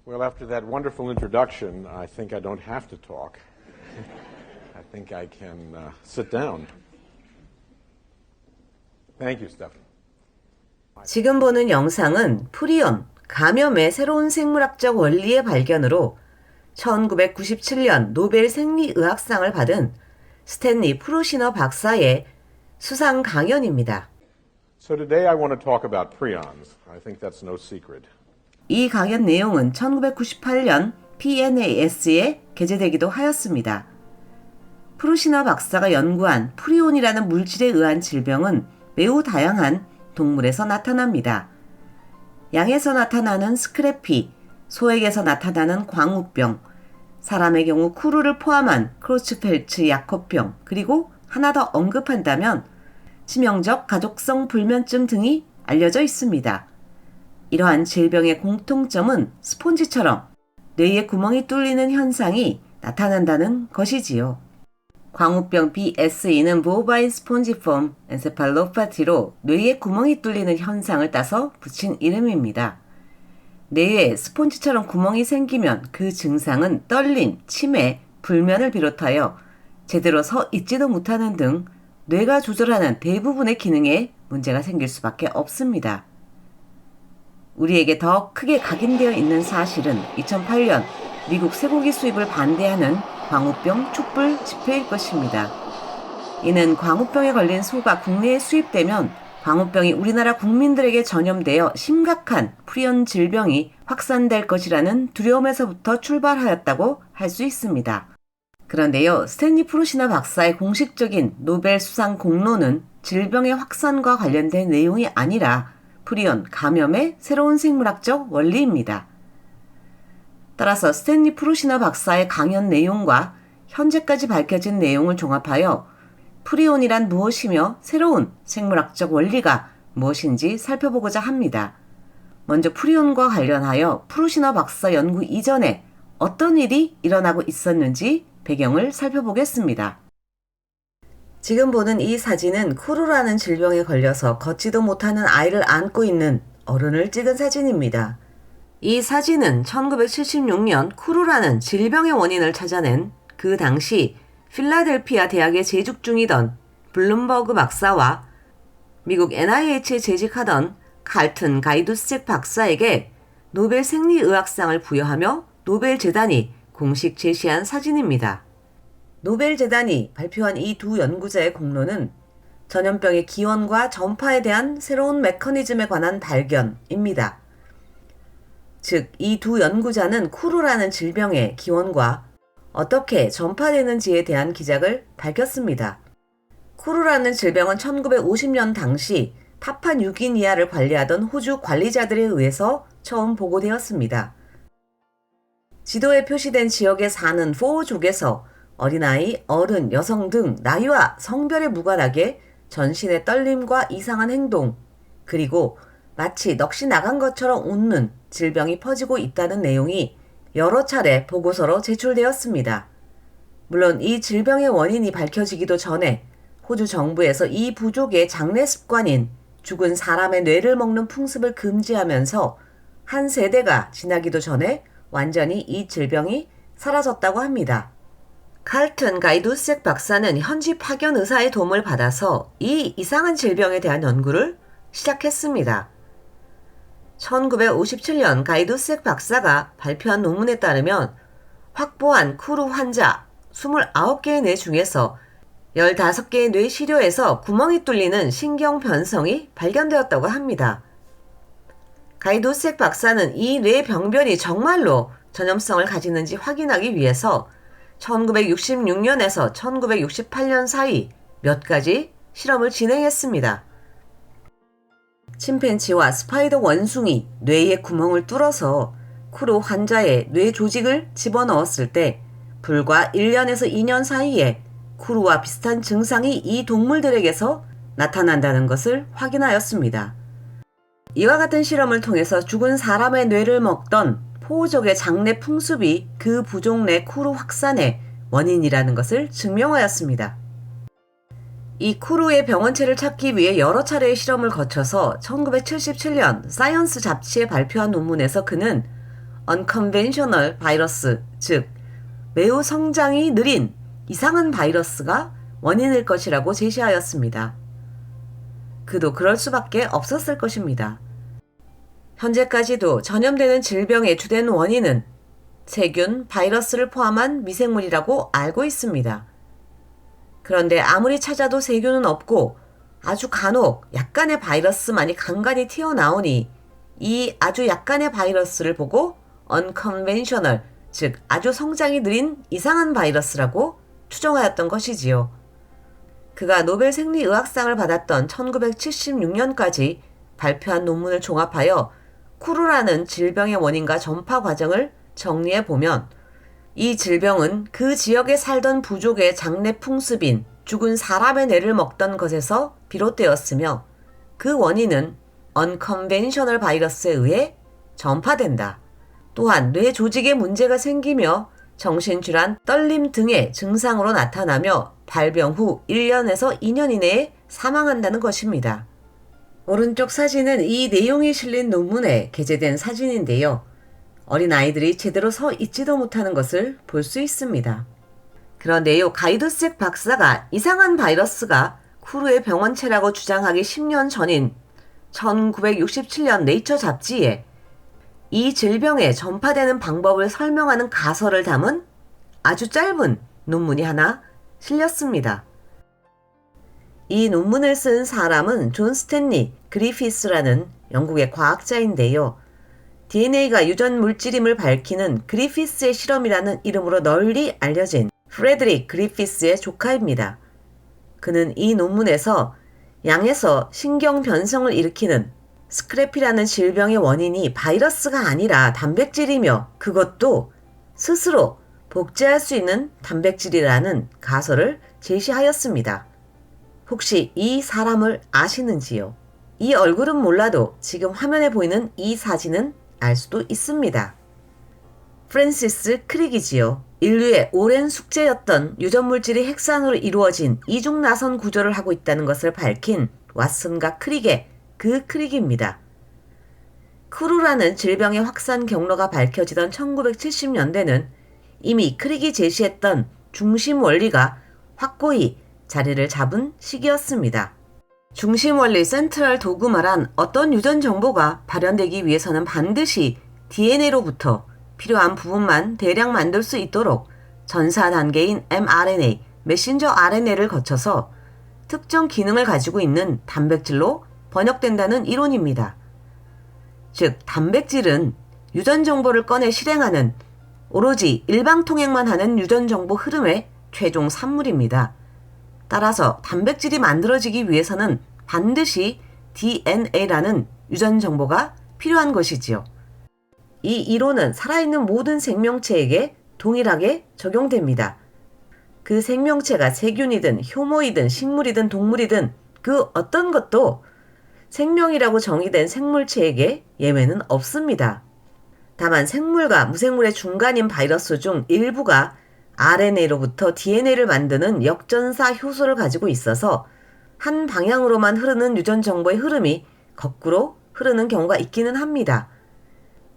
Well, after that wonderful introduction, I think I don't have to talk. I think I can sit down. Thank you, Stefan. 지금 보는 영상은 프리온, 감염의 새로운 생물학적 원리의 발견으로 1997년 노벨 생리의학상을 받은 스탠리 프루시너 박사의 수상 강연입니다. So today I want to talk about prions. I think that's no secret. 이 강연 내용은 1998년 PNAS에 게재되기도 하였습니다. 프루시너 박사가 연구한 프리온이라는 물질에 의한 질병은 매우 다양한 동물에서 나타납니다. 양에서 나타나는 스크래피, 소에게서 나타나는 광우병, 사람의 경우 쿠르를 포함한 크로츠펠츠 약호병, 그리고 하나 더 언급한다면 치명적 가족성 불면증 등이 알려져 있습니다. 이러한 질병의 공통점은 스폰지처럼 뇌에 구멍이 뚫리는 현상이 나타난다는 것이지요. 광우병 BSE는 보바인 스폰지폼 엔세팔로파티로 뇌에 구멍이 뚫리는 현상을 따서 붙인 이름입니다. 뇌에 스폰지처럼 구멍이 생기면 그 증상은 떨림, 치매, 불면을 비롯하여 제대로 서 있지도 못하는 등 뇌가 조절하는 대부분의 기능에 문제가 생길 수밖에 없습니다. 우리에게 더 크게 각인되어 있는 사실은 2008년 미국 쇠고기 수입을 반대하는 광우병 촛불 집회일 것입니다. 이는 광우병에 걸린 소가 국내에 수입되면 광우병이 우리나라 국민들에게 전염되어 심각한 프리온 질병이 확산될 것이라는 두려움에서부터 출발하였다고 할 수 있습니다. 그런데요, 스탠리 프루시너 박사의 공식적인 노벨 수상 공로는 질병의 확산과 관련된 내용이 아니라 프리온, 감염의 새로운 생물학적 원리입니다. 따라서 스탠리 프루시너 박사의 강연 내용과 현재까지 밝혀진 내용을 종합하여 프리온이란 무엇이며 새로운 생물학적 원리가 무엇인지 살펴보고자 합니다. 먼저 프리온과 관련하여 프루시너 박사 연구 이전에 어떤 일이 일어나고 있었는지 배경을 살펴보겠습니다. 지금 보는 이 사진은 쿠루라는 질병에 걸려서 걷지도 못하는 아이를 안고 있는 어른을 찍은 사진입니다. 이 사진은 1976년 쿠루라는 질병의 원인을 찾아낸 그 당시 필라델피아 대학에 재직 중이던 블룸버그 박사와 미국 NIH에 재직하던 칼튼 가이두스책 박사에게 노벨 생리의학상을 부여하며 노벨재단이 공식 제시한 사진입니다. 노벨재단이 발표한 이 두 연구자의 공로는 전염병의 기원과 전파에 대한 새로운 메커니즘에 관한 발견입니다. 즉, 이 두 연구자는 쿠루라는 질병의 기원과 어떻게 전파되는지에 대한 기작을 밝혔습니다. 쿠루라는 질병은 1950년 당시 파푸아뉴기니아를 관리하던 호주 관리자들에 의해서 처음 보고되었습니다. 지도에 표시된 지역에 사는 포족에서 어린아이, 어른, 여성 등 나이와 성별에 무관하게 전신의 떨림과 이상한 행동, 그리고 마치 넋이 나간 것처럼 웃는 질병이 퍼지고 있다는 내용이 여러 차례 보고서로 제출되었습니다. 물론 이 질병의 원인이 밝혀지기도 전에 호주 정부에서 이 부족의 장례 습관인 죽은 사람의 뇌를 먹는 풍습을 금지하면서 한 세대가 지나기도 전에 완전히 이 질병이 사라졌다고 합니다. 칼튼 가이두스책 박사는 현지 파견 의사의 도움을 받아서 이 이상한 질병에 대한 연구를 시작했습니다. 1957년 가이두스책 박사가 발표한 논문에 따르면 확보한 쿠루 환자 29개의 뇌 중에서 15개의 뇌 시료에서 구멍이 뚫리는 신경 변성이 발견되었다고 합니다. 가이두스책 박사는 이 뇌 병변이 정말로 전염성을 가지는지 확인하기 위해서 1966년에서 1968년 사이 몇 가지 실험을 진행했습니다. 침팬지와 스파이더 원숭이 뇌에 구멍을 뚫어서 쿠루 환자의 뇌 조직을 집어넣었을 때 불과 1년에서 2년 사이에 쿠루와 비슷한 증상이 이 동물들에게서 나타난다는 것을 확인하였습니다. 이와 같은 실험을 통해서 죽은 사람의 뇌를 먹던 포우족의 장례 풍습이 그 부족 내 쿠루 확산의 원인이라는 것을 증명하였습니다. 이 쿠루의 병원체를 찾기 위해 여러 차례의 실험을 거쳐서 1977년 사이언스 잡지에 발표한 논문에서 그는 unconventional 바이러스, 즉 매우 성장이 느린 이상한 바이러스가 원인일 것이라고 제시하였습니다. 그도 그럴 수밖에 없었을 것입니다. 현재까지도 전염되는 질병의 주된 원인은 세균, 바이러스를 포함한 미생물이라고 알고 있습니다. 그런데 아무리 찾아도 세균은 없고 아주 간혹 약간의 바이러스만이 간간히 튀어나오니 이 아주 약간의 바이러스를 보고 unconventional, 즉 아주 성장이 느린 이상한 바이러스라고 추정하였던 것이지요. 그가 노벨 생리의학상을 받았던 1976년까지 발표한 논문을 종합하여 쿠르라는 질병의 원인과 전파 과정을 정리해보면 이 질병은 그 지역에 살던 부족의 장례 풍습인 죽은 사람의 뇌를 먹던 것에서 비롯되었으며 그 원인은 unconventional 바이러스에 의해 전파된다. 또한 뇌 조직에 문제가 생기며 정신질환, 떨림 등의 증상으로 나타나며 발병 후 1년에서 2년 이내에 사망한다는 것입니다. 오른쪽 사진은 이 내용이 실린 논문에 게재된 사진인데요. 어린아이들이 제대로 서 있지도 못하는 것을 볼 수 있습니다. 그런데요, 가이드색 박사가 이상한 바이러스가 쿠르의 병원체라고 주장하기 10년 전인 1967년 네이처 잡지에 이 질병에 전파되는 방법을 설명하는 가설을 담은 아주 짧은 논문이 하나 실렸습니다. 이 논문을 쓴 사람은 존 스탠리 그리피스라는 영국의 과학자인데요. DNA가 유전 물질임을 밝히는 그리피스의 실험이라는 이름으로 널리 알려진 프레드릭 그리피스의 조카입니다. 그는 이 논문에서 양에서 신경 변성을 일으키는 스크래피라는 질병의 원인이 바이러스가 아니라 단백질이며 그것도 스스로 복제할 수 있는 단백질이라는 가설을 제시하였습니다. 혹시 이 사람을 아시는지요? 이 얼굴은 몰라도 지금 화면에 보이는 이 사진은 알 수도 있습니다. 프랜시스 크릭이지요. 인류의 오랜 숙제였던 유전물질이 핵산으로 이루어진 이중나선 구조를 하고 있다는 것을 밝힌 왓슨과 크릭의 그 크릭입니다. 쿠르라는 질병의 확산 경로가 밝혀지던 1970년대는 이미 크릭이 제시했던 중심 원리가 확고히 자리를 잡은 시기였습니다. 중심 원리 센트럴 도그마란 어떤 유전 정보가 발현되기 위해서는 반드시 DNA로부터 필요한 부분만 대량 만들 수 있도록 전사 단계인 mRNA, 메신저 RNA를 거쳐서 특정 기능을 가지고 있는 단백질로 번역된다는 이론입니다. 즉, 단백질은 유전 정보를 꺼내 실행하는 오로지 일방통행만 하는 유전 정보 흐름의 최종 산물입니다. 따라서 단백질이 만들어지기 위해서는 반드시 DNA라는 유전 정보가 필요한 것이지요. 이 이론은 살아있는 모든 생명체에게 동일하게 적용됩니다. 그 생명체가 세균이든 효모이든 식물이든 동물이든 그 어떤 것도 생명이라고 정의된 생물체에게 예외는 없습니다. 다만 생물과 무생물의 중간인 바이러스 중 일부가 RNA로부터 DNA를 만드는 역전사 효소를 가지고 있어서 한 방향으로만 흐르는 유전 정보의 흐름이 거꾸로 흐르는 경우가 있기는 합니다.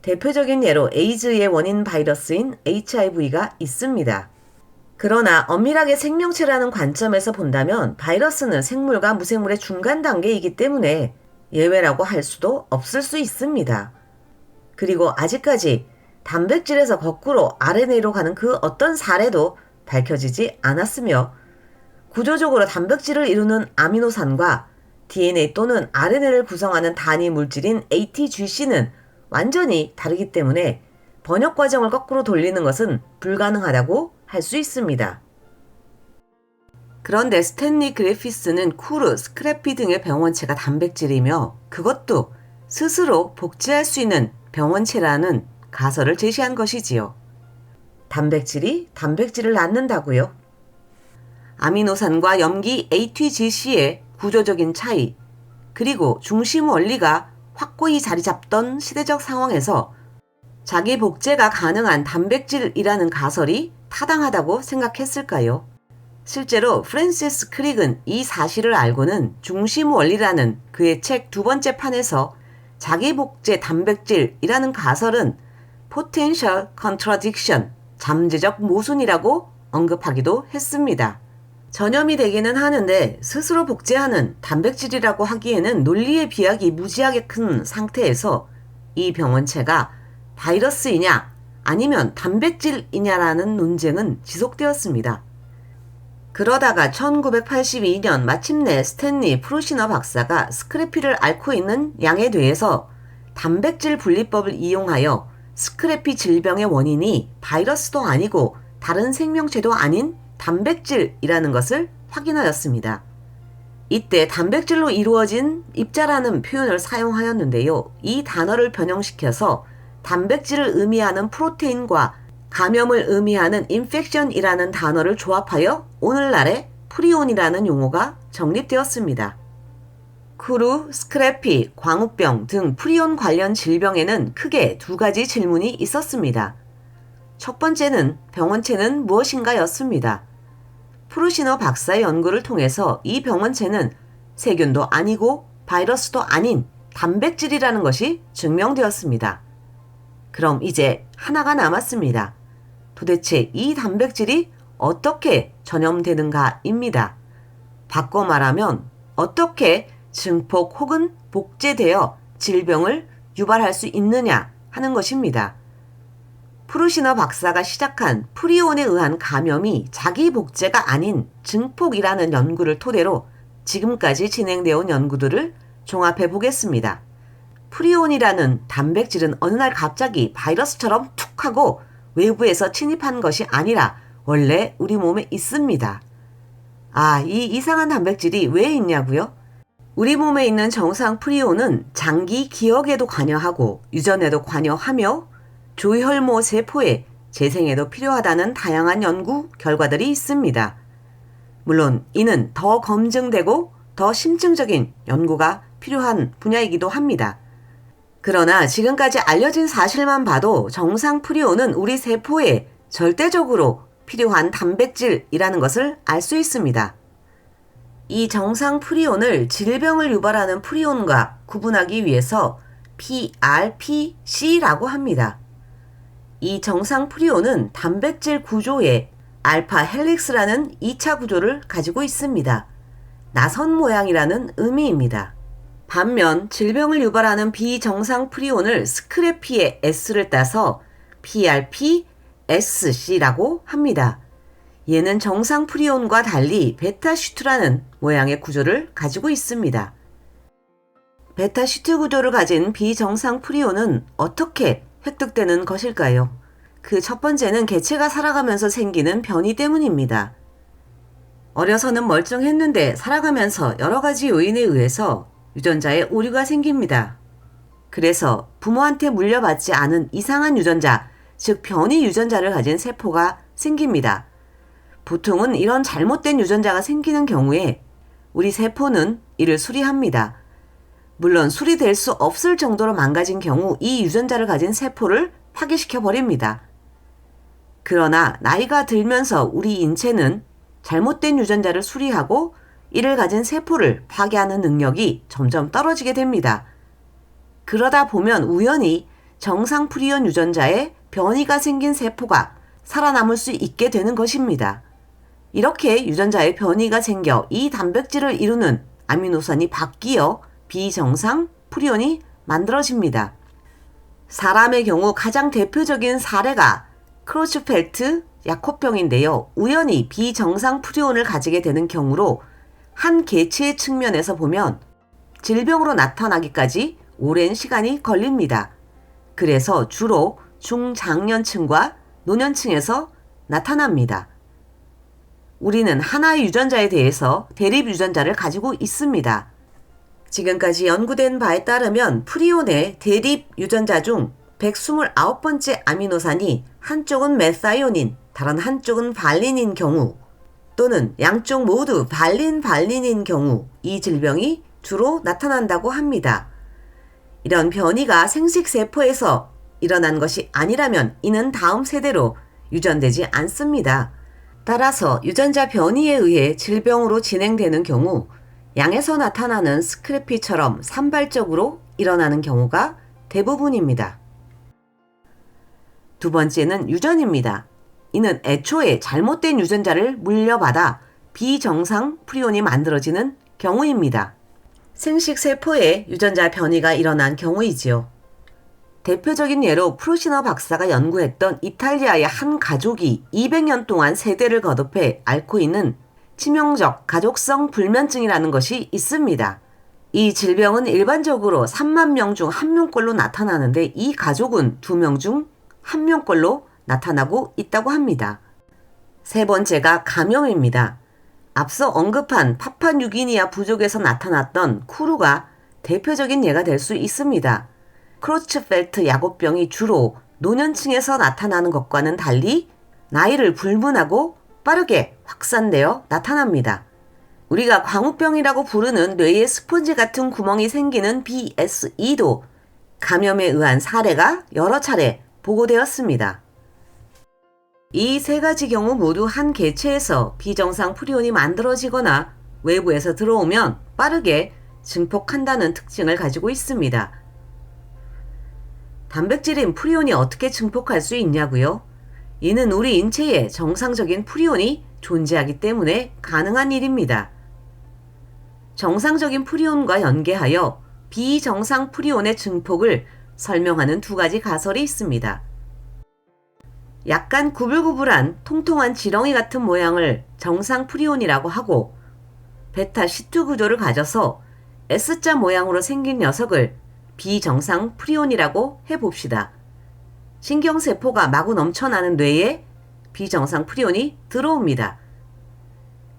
대표적인 예로 에이즈의 원인 바이러스인 HIV가 있습니다. 그러나 엄밀하게 생명체라는 관점에서 본다면 바이러스는 생물과 무생물의 중간 단계이기 때문에 예외라고 할 수도 없을 수 있습니다. 그리고 아직까지 단백질에서 거꾸로 RNA로 가는 그 어떤 사례도 밝혀지지 않았으며 구조적으로 단백질을 이루는 아미노산과 DNA 또는 RNA를 구성하는 단위 물질인 ATGC는 완전히 다르기 때문에 번역 과정을 거꾸로 돌리는 것은 불가능하다고 할 수 있습니다. 그런데 스탠리 그래피스는 쿠르, 스크래피 등의 병원체가 단백질이며 그것도 스스로 복제할 수 있는 병원체라는 가설을 제시한 것이지요. 단백질이 단백질을 낳는다고요? 아미노산과 염기 ATGC의 구조적인 차이, 그리고 중심 원리가 확고히 자리 잡던 시대적 상황에서 자기 복제가 가능한 단백질이라는 가설이 타당하다고 생각했을까요? 실제로 프랜시스 크릭은 이 사실을 알고는 중심 원리라는 그의 책 두 번째 판에서 자기 복제 단백질이라는 가설은 potential contradiction, 잠재적 모순이라고 언급하기도 했습니다. 전염이 되기는 하는데 스스로 복제하는 단백질이라고 하기에는 논리의 비약이 무지하게 큰 상태에서 이 병원체가 바이러스이냐 아니면 단백질이냐라는 논쟁은 지속되었습니다. 그러다가 1982년 마침내 스탠리 프루시너 박사가 스크래피를 앓고 있는 양에 대해서 단백질 분리법을 이용하여 스크래피 질병의 원인이 바이러스도 아니고 다른 생명체도 아닌 단백질이라는 것을 확인하였습니다. 이때 단백질로 이루어진 입자라는 표현을 사용하였는데요. 이 단어를 변형시켜서 단백질을 의미하는 프로테인과 감염을 의미하는 인펙션이라는 단어를 조합하여 오늘날의 프리온이라는 용어가 정립되었습니다. 그 후 스크래피, 광우병 등 프리온 관련 질병에는 크게 두 가지 질문이 있었습니다. 첫 번째는 병원체는 무엇인가 였습니다. 프루시너 박사의 연구를 통해서 이 병원체는 세균도 아니고 바이러스도 아닌 단백질이라는 것이 증명되었습니다. 그럼 이제 하나가 남았습니다. 도대체 이 단백질이 어떻게 전염되는가입니다. 바꿔 말하면 어떻게 증폭 혹은 복제되어 질병을 유발할 수 있느냐 하는 것입니다. 프루시너 박사가 시작한 프리온에 의한 감염이 자기 복제가 아닌 증폭이라는 연구를 토대로 지금까지 진행되어 온 연구들을 종합해 보겠습니다. 프리온이라는 단백질은 어느 날 갑자기 바이러스처럼 툭 하고 외부에서 침입한 것이 아니라 원래 우리 몸에 있습니다. 이 이상한 단백질이 왜 있냐고요? 우리 몸에 있는 정상 프리온은 장기 기억에도 관여하고 유전에도 관여하며 조혈모 세포의 재생에도 필요하다는 다양한 연구 결과들이 있습니다. 물론 이는 더 검증되고 더 심층적인 연구가 필요한 분야이기도 합니다. 그러나 지금까지 알려진 사실만 봐도 정상 프리온은 우리 세포에 절대적으로 필요한 단백질이라는 것을 알 수 있습니다. 이 정상 프리온을 질병을 유발하는 프리온과 구분하기 위해서 PRPC라고 합니다. 이 정상 프리온은 단백질 구조에 알파 헬릭스라는 2차 구조를 가지고 있습니다. 나선 모양이라는 의미입니다. 반면 질병을 유발하는 비정상 프리온을 스크래피의 S를 따서 PRPSC라고 합니다. 얘는 정상 프리온과 달리 베타슈트라는 모양의 구조를 가지고 있습니다. 베타슈트 구조를 가진 비정상 프리온은 어떻게 획득되는 것일까요? 그 첫 번째는 개체가 살아가면서 생기는 변이 때문입니다. 어려서는 멀쩡했는데 살아가면서 여러 가지 요인에 의해서 유전자에 오류가 생깁니다. 그래서 부모한테 물려받지 않은 이상한 유전자, 즉 변이 유전자를 가진 세포가 생깁니다. 보통은 이런 잘못된 유전자가 생기는 경우에 우리 세포는 이를 수리합니다. 물론 수리될 수 없을 정도로 망가진 경우 이 유전자를 가진 세포를 파괴시켜 버립니다. 그러나 나이가 들면서 우리 인체는 잘못된 유전자를 수리하고 이를 가진 세포를 파괴하는 능력이 점점 떨어지게 됩니다. 그러다 보면 우연히 정상 프리온 유전자에 변이가 생긴 세포가 살아남을 수 있게 되는 것입니다. 이렇게 유전자에 변이가 생겨 이 단백질을 이루는 아미노산이 바뀌어 비정상 프리온이 만들어집니다. 사람의 경우 가장 대표적인 사례가 크로츠펠트 야코병인데요. 우연히 비정상 프리온을 가지게 되는 경우로 한 개체의 측면에서 보면 질병으로 나타나기까지 오랜 시간이 걸립니다. 그래서 주로 중장년층과 노년층에서 나타납니다. 우리는 하나의 유전자에 대해서 대립 유전자를 가지고 있습니다. 지금까지 연구된 바에 따르면 프리온의 대립 유전자 중 129번째 아미노산이 한쪽은 메사이오닌, 다른 한쪽은 발린인 경우 또는 양쪽 모두 발린인 경우 이 질병이 주로 나타난다고 합니다. 이런 변이가 생식세포에서 일어난 것이 아니라면 이는 다음 세대로 유전되지 않습니다. 따라서 유전자 변이에 의해 질병으로 진행되는 경우 양에서 나타나는 스크래피처럼 산발적으로 일어나는 경우가 대부분입니다. 두 번째는 유전입니다. 이는 애초에 잘못된 유전자를 물려받아 비정상 프리온이 만들어지는 경우입니다. 생식세포에 유전자 변이가 일어난 경우이지요. 대표적인 예로 프루시너 박사가 연구했던 이탈리아의 한 가족이 200년 동안 세대를 거듭해 앓고 있는 치명적 가족성 불면증이라는 것이 있습니다. 이 질병은 일반적으로 3만 명 중 1명꼴로 나타나는데 이 가족은 2명 중 1명꼴로 나타나고 있다고 합니다. 세 번째가 감염입니다. 앞서 언급한 파푸아뉴기니아 부족에서 나타났던 쿠루가 대표적인 예가 될 수 있습니다. 크로츠펠트 야구병이 주로 노년층에서 나타나는 것과는 달리 나이를 불문하고 빠르게 확산되어 나타납니다. 우리가 광우병이라고 부르는 뇌에 스펀지 같은 구멍이 생기는 BSE도 감염에 의한 사례가 여러 차례 보고되었습니다. 이 세 가지 경우 모두 한 개체에서 비정상 프리온이 만들어지거나 외부에서 들어오면 빠르게 증폭한다는 특징을 가지고 있습니다. 단백질인 프리온이 어떻게 증폭할 수 있냐고요? 이는 우리 인체에 정상적인 프리온이 존재하기 때문에 가능한 일입니다. 정상적인 프리온과 연계하여 비정상 프리온의 증폭을 설명하는 두 가지 가설이 있습니다. 약간 구불구불한 통통한 지렁이 같은 모양을 정상 프리온이라고 하고 베타 C2 구조를 가져서 S자 모양으로 생긴 녀석을 비정상 프리온이라고 해봅시다. 신경세포가 마구 넘쳐나는 뇌에 비정상 프리온이 들어옵니다.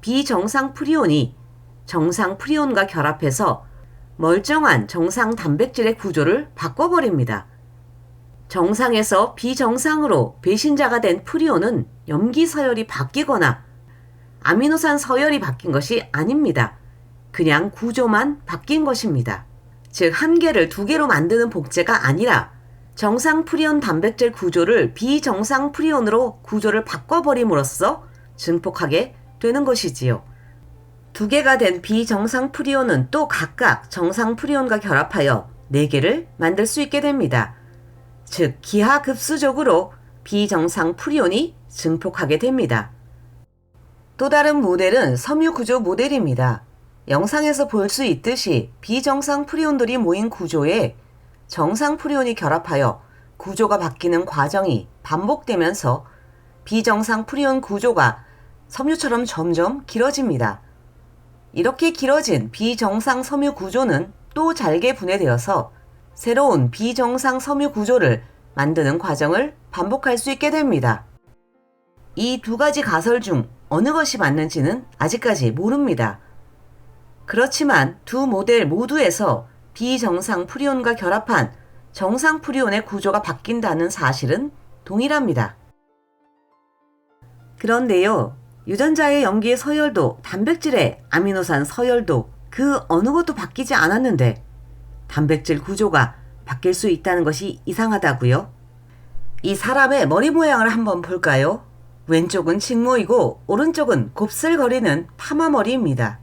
비정상 프리온이 정상 프리온과 결합해서 멀쩡한 정상 단백질의 구조를 바꿔버립니다. 정상에서 비정상으로 배신자가 된 프리온은 염기 서열이 바뀌거나 아미노산 서열이 바뀐 것이 아닙니다. 그냥 구조만 바뀐 것입니다. 즉, 한 개를 두 개로 만드는 복제가 아니라 정상 프리온 단백질 구조를 비정상 프리온으로 구조를 바꿔버림으로써 증폭하게 되는 것이지요. 두 개가 된 비정상 프리온은 또 각각 정상 프리온과 결합하여 네 개를 만들 수 있게 됩니다. 즉, 기하급수적으로 비정상 프리온이 증폭하게 됩니다. 또 다른 모델은 섬유구조 모델입니다. 영상에서 볼 수 있듯이 비정상 프리온들이 모인 구조에 정상 프리온이 결합하여 구조가 바뀌는 과정이 반복되면서 비정상 프리온 구조가 섬유처럼 점점 길어집니다. 이렇게 길어진 비정상 섬유 구조는 또 잘게 분해되어서 새로운 비정상 섬유 구조를 만드는 과정을 반복할 수 있게 됩니다. 이 두 가지 가설 중 어느 것이 맞는지는 아직까지 모릅니다. 그렇지만 두 모델 모두에서 비정상 프리온과 결합한 정상 프리온의 구조가 바뀐다는 사실은 동일합니다. 그런데요, 유전자의 염기의 서열도 단백질의 아미노산 서열도 그 어느 것도 바뀌지 않았는데 단백질 구조가 바뀔 수 있다는 것이 이상하다고요? 이 사람의 머리 모양을 한번 볼까요? 왼쪽은 직모이고 오른쪽은 곱슬거리는 파마머리입니다.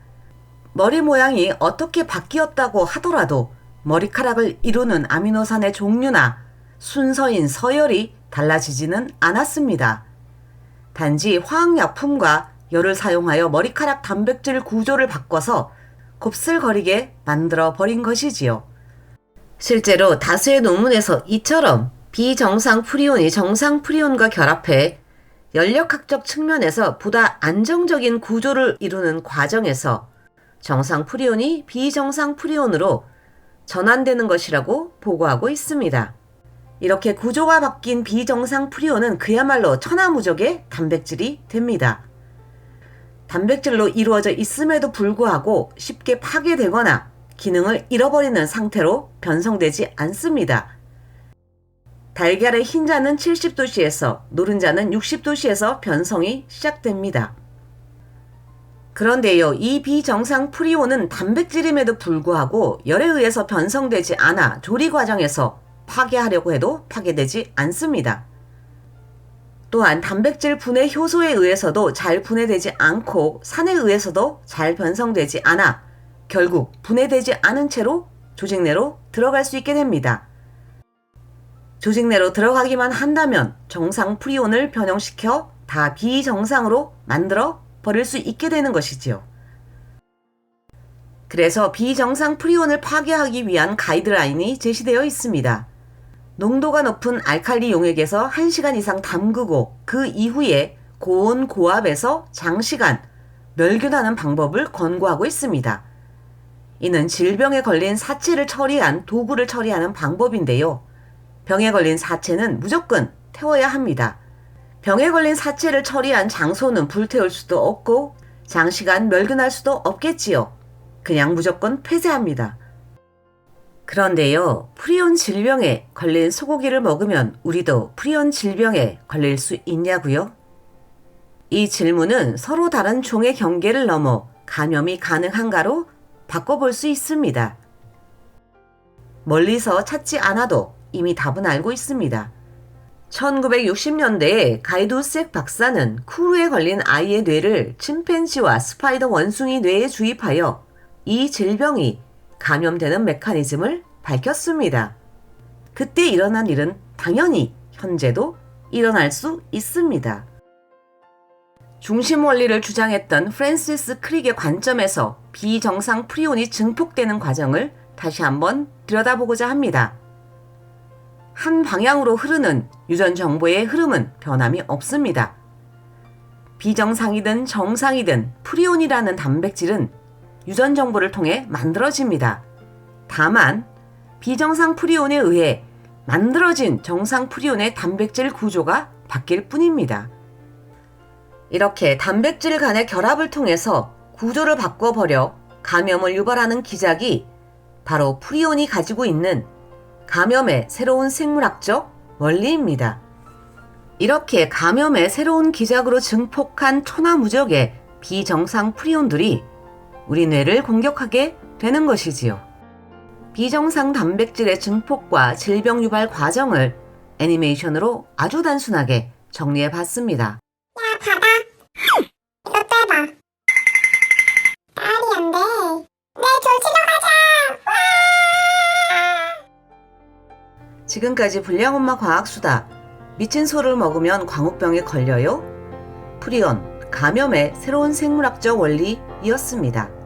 머리 모양이 어떻게 바뀌었다고 하더라도 머리카락을 이루는 아미노산의 종류나 순서인 서열이 달라지지는 않았습니다. 단지 화학약품과 열을 사용하여 머리카락 단백질 구조를 바꿔서 곱슬거리게 만들어 버린 것이지요. 실제로 다수의 논문에서 이처럼 비정상 프리온이 정상 프리온과 결합해 연력학적 측면에서 보다 안정적인 구조를 이루는 과정에서 정상 프리온이 비정상 프리온으로 전환되는 것이라고 보고하고 있습니다. 이렇게 구조가 바뀐 비정상 프리온은 그야말로 천하무적의 단백질이 됩니다. 단백질로 이루어져 있음에도 불구하고 쉽게 파괴되거나 기능을 잃어버리는 상태로 변성되지 않습니다. 달걀의 흰자는 70도씨에서 노른자는 60도씨에서 변성이 시작됩니다. 그런데요, 이 비정상 프리온은 단백질임에도 불구하고 열에 의해서 변성되지 않아 조리 과정에서 파괴하려고 해도 파괴되지 않습니다. 또한 단백질 분해 효소에 의해서도 잘 분해되지 않고 산에 의해서도 잘 변성되지 않아 결국 분해되지 않은 채로 조직 내로 들어갈 수 있게 됩니다. 조직 내로 들어가기만 한다면 정상 프리온을 변형시켜 다 비정상으로 만들어 버릴 수 있게 되는 것이지요. 그래서 비정상 프리온을 파괴하기 위한 가이드라인이 제시되어 있습니다. 농도가 높은 알칼리 용액에서 1시간 이상 담그고 그 이후에 고온 고압에서 장시간 멸균하는 방법을 권고하고 있습니다. 이는 질병에 걸린 사체를 처리한 도구를 처리하는 방법인데요. 병에 걸린 사체는 무조건 태워야 합니다. 병에 걸린 사체를 처리한 장소는 불태울 수도 없고 장시간 멸균할 수도 없겠지요. 그냥 무조건 폐쇄합니다. 그런데요, 프리온 질병에 걸린 소고기를 먹으면 우리도 프리온 질병에 걸릴 수 있냐고요? 이 질문은 서로 다른 종의 경계를 넘어 감염이 가능한가로 바꿔볼 수 있습니다. 멀리서 찾지 않아도 이미 답은 알고 있습니다. 1960년대에 가이두색 박사는 쿠르에 걸린 아이의 뇌를 침팬지와 스파이더 원숭이 뇌에 주입하여 이 질병이 감염되는 메커니즘을 밝혔습니다. 그때 일어난 일은 당연히 현재도 일어날 수 있습니다. 중심 원리를 주장했던 프랜시스 크릭의 관점에서 비정상 프리온이 증폭되는 과정을 다시 한번 들여다보고자 합니다. 한 방향으로 흐르는 유전 정보의 흐름은 변함이 없습니다. 비정상이든 정상이든 프리온이라는 단백질은 유전 정보를 통해 만들어집니다. 다만 비정상 프리온에 의해 만들어진 정상 프리온의 단백질 구조가 바뀔 뿐입니다. 이렇게 단백질 간의 결합을 통해서 구조를 바꿔버려 감염을 유발하는 기작이 바로 프리온이 가지고 있는 감염의 새로운 생물학적 원리입니다. 이렇게 감염의 새로운 기작으로 증폭한 초나무적의 비정상 프리온들이 우리 뇌를 공격하게 되는 것이지요. 비정상 단백질의 증폭과 질병 유발 과정을 애니메이션으로 아주 단순하게 정리해 봤습니다. 야, 봐봐. 이것도 해봐. 말이 안 돼. 내 조지러 가자. 와! 지금까지 불량엄마 과학수다. 미친 소를 먹으면 광우병에 걸려요? 프리온, 감염의 새로운 생물학적 원리이었습니다.